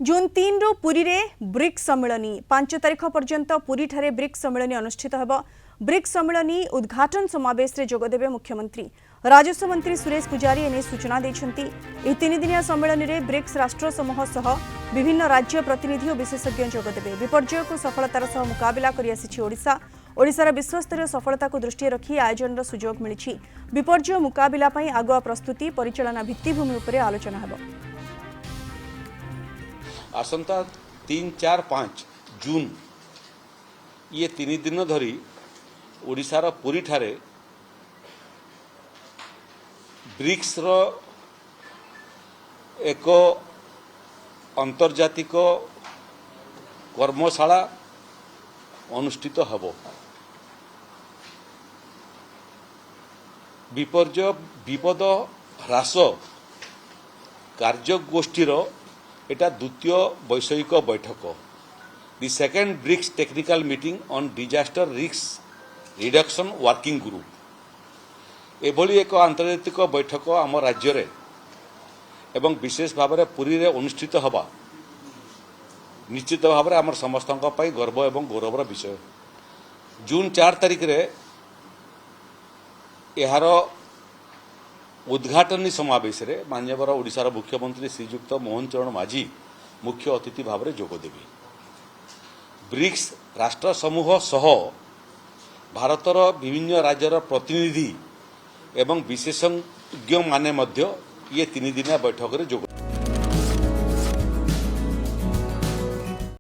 जून 3 रु पुरी रे ब्रिक्स सम्मेलनी 5 तारिख पर्यंत पुरी ठारे ब्रिक्स सम्मेलनी अनुष्ठित होब। ब्रिक्स सम्मेलनी उद्घाटन समावेश रे जोगदेबे मुख्यमंत्री राजस्व मंत्री सुरेश पुजारी एने सूचना दैछंती। एही 3 दिनिया सम्मेलन रे ब्रिक्स राष्ट्र समूह सह विभिन्न राज्य प्रतिनिधि और विशेषज्ञ जोगदेबे। विपर्यय को सफलतार सह मुकाबिला करि आसिछि ओडिशा। ओडिशार विश्वस्तरीय सफलता को दृष्टि रखी आयोजन सुजोग मिलिछि। विपर्यय मुकाबिला पई आगुआ प्रस्तुति परिचालना भित्तिभूमि उपरे आलोचना हेबो। आसंता 3, 4, 5 जून ये 3 दिन धरी ओडिशार पुरी ठारे ब्रिक्स रो एक अंतर्जातिक कर्मशाला अनुष्ठित हब। विपर्यय विपद ह्रास कार्यगोष्ठीर एटा द्वितीय वैषयिक बैठक। The second BRICS technical meeting on disaster risk reduction working group एभली एक आंतर्जातिक बैठक आम राज्य रे एवं विशेष भाव में पुरी रे अनुष्ठित हवा निश्चित भाव में आम समस्त गर्व एवं गौरवर विषय। जून 4 तारिख रे यार उद्घाटनी समावेश रे माननीय ओडिशार मुख्यमंत्री श्रीयुक्त मोहन चरण माझी मुख्य अतिथि भाव में जोगदेबे। ब्रिक्स राष्ट्र समूह सह भारतर विभिन्न राज्यर प्रतिनिधि एवं विशेषज्ञ माने मध्य ये 3 दिनिया बैठक रे जोग